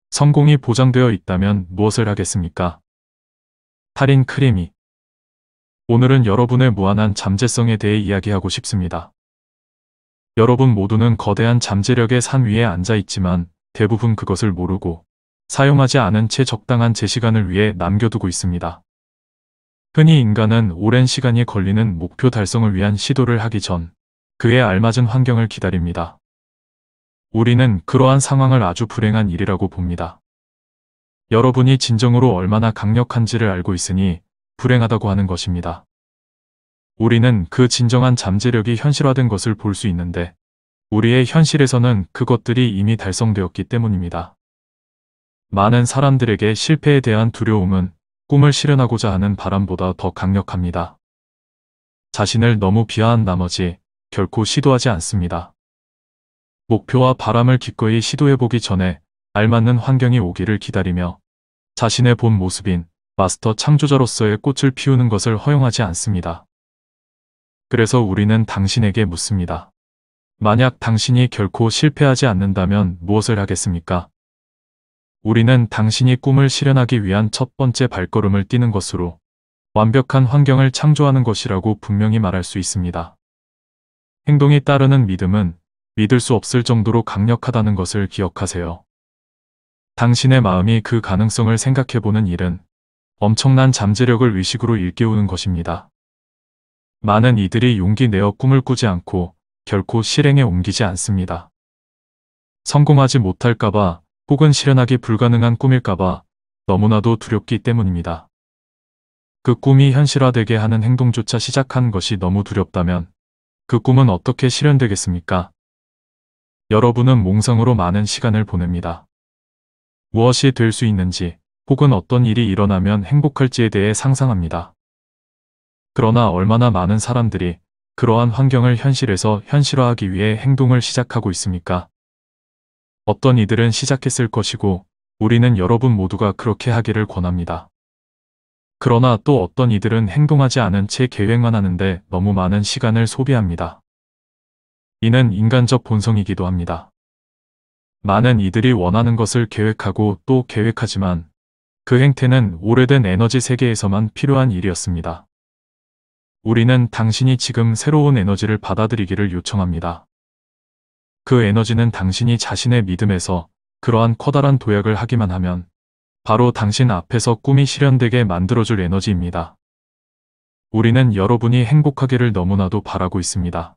성공이 보장되어 있다면 무엇을 하겠습니까? 탈인 크리미. 오늘은 여러분의 무한한 잠재성에 대해 이야기하고 싶습니다. 여러분 모두는 거대한 잠재력의 산 위에 앉아 있지만 대부분 그것을 모르고 사용하지 않은 채 적당한 제 시간을 위해 남겨두고 있습니다. 흔히 인간은 오랜 시간이 걸리는 목표 달성을 위한 시도를 하기 전 그에 알맞은 환경을 기다립니다. 우리는 그러한 상황을 아주 불행한 일이라고 봅니다. 여러분이 진정으로 얼마나 강력한지를 알고 있으니 불행하다고 하는 것입니다. 우리는 그 진정한 잠재력이 현실화된 것을 볼 수 있는데 우리의 현실에서는 그것들이 이미 달성되었기 때문입니다. 많은 사람들에게 실패에 대한 두려움은 꿈을 실현하고자 하는 바람보다 더 강력합니다. 자신을 너무 비하한 나머지 결코 시도하지 않습니다. 목표와 바람을 기꺼이 시도해보기 전에 알맞는 환경이 오기를 기다리며 자신의 본 모습인 마스터 창조자로서의 꽃을 피우는 것을 허용하지 않습니다. 그래서 우리는 당신에게 묻습니다. 만약 당신이 결코 실패하지 않는다면 무엇을 하겠습니까? 우리는 당신이 꿈을 실현하기 위한 첫 번째 발걸음을 띄는 것으로 완벽한 환경을 창조하는 것이라고 분명히 말할 수 있습니다. 행동이 따르는 믿음은 믿을 수 없을 정도로 강력하다는 것을 기억하세요. 당신의 마음이 그 가능성을 생각해보는 일은 엄청난 잠재력을 의식으로 일깨우는 것입니다. 많은 이들이 용기 내어 꿈을 꾸지 않고 결코 실행에 옮기지 않습니다. 성공하지 못할까봐 혹은 실현하기 불가능한 꿈일까봐 너무나도 두렵기 때문입니다. 그 꿈이 현실화되게 하는 행동조차 시작한 것이 너무 두렵다면 그 꿈은 어떻게 실현되겠습니까? 여러분은 몽상으로 많은 시간을 보냅니다. 무엇이 될 수 있는지 혹은 어떤 일이 일어나면 행복할지에 대해 상상합니다. 그러나 얼마나 많은 사람들이 그러한 환경을 현실에서 현실화하기 위해 행동을 시작하고 있습니까? 어떤 이들은 시작했을 것이고 우리는 여러분 모두가 그렇게 하기를 권합니다. 그러나 또 어떤 이들은 행동하지 않은 채 계획만 하는데 너무 많은 시간을 소비합니다. 이는 인간적 본성이기도 합니다. 많은 이들이 원하는 것을 계획하고 또 계획하지만 그 행태는 오래된 에너지 세계에서만 필요한 일이었습니다. 우리는 당신이 지금 새로운 에너지를 받아들이기를 요청합니다. 그 에너지는 당신이 자신의 믿음에서 그러한 커다란 도약을 하기만 하면 바로 당신 앞에서 꿈이 실현되게 만들어줄 에너지입니다. 우리는 여러분이 행복하기를 너무나도 바라고 있습니다.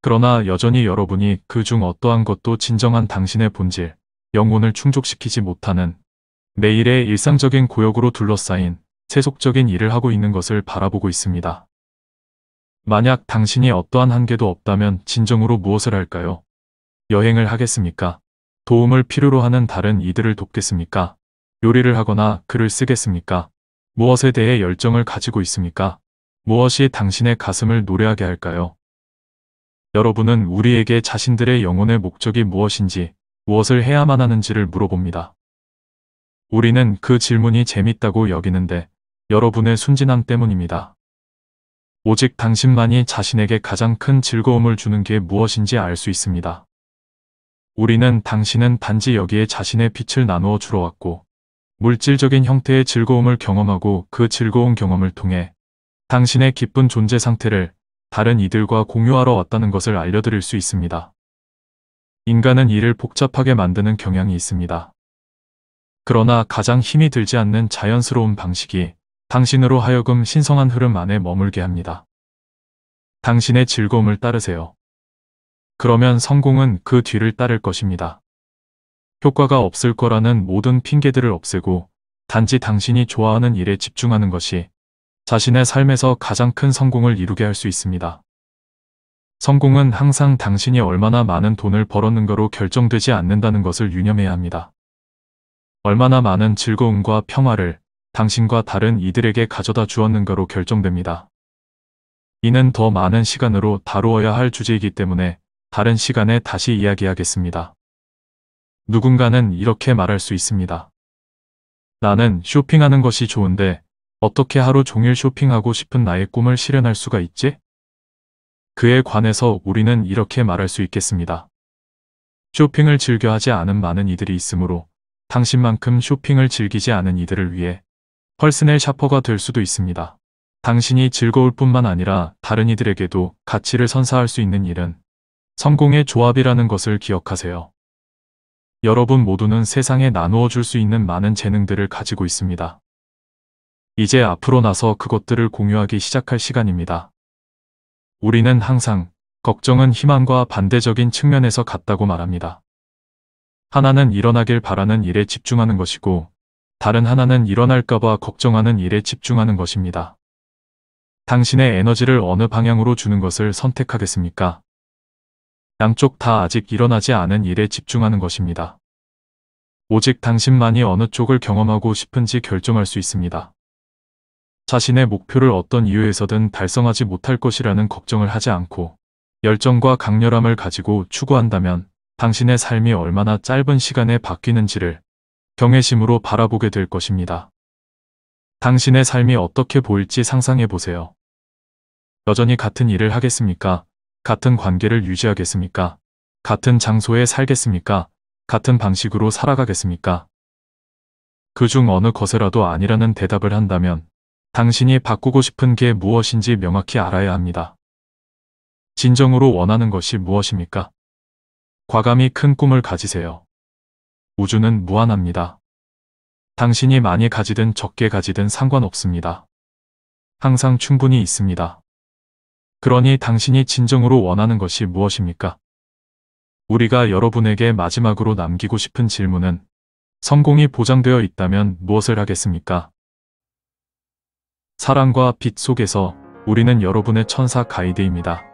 그러나 여전히 여러분이 그 중 어떠한 것도 진정한 당신의 본질, 영혼을 충족시키지 못하는 매일의 일상적인 고역으로 둘러싸인 세속적인 일을 하고 있는 것을 바라보고 있습니다. 만약 당신이 어떠한 한계도 없다면 진정으로 무엇을 할까요? 여행을 하겠습니까? 도움을 필요로 하는 다른 이들을 돕겠습니까? 요리를 하거나 글을 쓰겠습니까? 무엇에 대해 열정을 가지고 있습니까? 무엇이 당신의 가슴을 노래하게 할까요? 여러분은 우리에게 자신들의 영혼의 목적이 무엇인지, 무엇을 해야만 하는지를 물어봅니다. 우리는 그 질문이 재밌다고 여기는데 여러분의 순진함 때문입니다. 오직 당신만이 자신에게 가장 큰 즐거움을 주는 게 무엇인지 알 수 있습니다. 우리는 당신은 단지 여기에 자신의 빛을 나누어 주러 왔고 물질적인 형태의 즐거움을 경험하고 그 즐거운 경험을 통해 당신의 기쁜 존재 상태를 다른 이들과 공유하러 왔다는 것을 알려드릴 수 있습니다. 인간은 일을 복잡하게 만드는 경향이 있습니다. 그러나 가장 힘이 들지 않는 자연스러운 방식이 당신으로 하여금 신성한 흐름 안에 머물게 합니다. 당신의 즐거움을 따르세요. 그러면 성공은 그 뒤를 따를 것입니다. 효과가 없을 거라는 모든 핑계들을 없애고 단지 당신이 좋아하는 일에 집중하는 것이 자신의 삶에서 가장 큰 성공을 이루게 할 수 있습니다. 성공은 항상 당신이 얼마나 많은 돈을 벌었는가로 결정되지 않는다는 것을 유념해야 합니다. 얼마나 많은 즐거움과 평화를 당신과 다른 이들에게 가져다 주었는가로 결정됩니다. 이는 더 많은 시간으로 다루어야 할 주제이기 때문에 다른 시간에 다시 이야기하겠습니다. 누군가는 이렇게 말할 수 있습니다. 나는 쇼핑하는 것이 좋은데 어떻게 하루 종일 쇼핑하고 싶은 나의 꿈을 실현할 수가 있지? 그에 관해서 우리는 이렇게 말할 수 있겠습니다. 쇼핑을 즐겨 하지 않은 많은 이들이 있으므로 당신만큼 쇼핑을 즐기지 않은 이들을 위해 퍼스널 샤퍼가 될 수도 있습니다. 당신이 즐거울 뿐만 아니라 다른 이들에게도 가치를 선사할 수 있는 일은 성공의 조합이라는 것을 기억하세요. 여러분 모두는 세상에 나누어 줄 수 있는 많은 재능들을 가지고 있습니다. 이제 앞으로 나서 그것들을 공유하기 시작할 시간입니다. 우리는 항상 걱정은 희망과 반대적인 측면에서 같다고 말합니다. 하나는 일어나길 바라는 일에 집중하는 것이고 다른 하나는 일어날까봐 걱정하는 일에 집중하는 것입니다. 당신의 에너지를 어느 방향으로 주는 것을 선택하겠습니까? 양쪽 다 아직 일어나지 않은 일에 집중하는 것입니다. 오직 당신만이 어느 쪽을 경험하고 싶은지 결정할 수 있습니다. 자신의 목표를 어떤 이유에서든 달성하지 못할 것이라는 걱정을 하지 않고 열정과 강렬함을 가지고 추구한다면 당신의 삶이 얼마나 짧은 시간에 바뀌는지를 경외심으로 바라보게 될 것입니다. 당신의 삶이 어떻게 보일지 상상해 보세요. 여전히 같은 일을 하겠습니까? 같은 관계를 유지하겠습니까? 같은 장소에 살겠습니까? 같은 방식으로 살아가겠습니까? 그중 어느 것이라도 아니라는 대답을 한다면 당신이 바꾸고 싶은 게 무엇인지 명확히 알아야 합니다. 진정으로 원하는 것이 무엇입니까? 과감히 큰 꿈을 가지세요. 우주는 무한합니다. 당신이 많이 가지든 적게 가지든 상관없습니다. 항상 충분히 있습니다. 그러니 당신이 진정으로 원하는 것이 무엇입니까? 우리가 여러분에게 마지막으로 남기고 싶은 질문은 성공이 보장되어 있다면 무엇을 하겠습니까? 사랑과 빛 속에서 우리는 여러분의 천사 가이드입니다.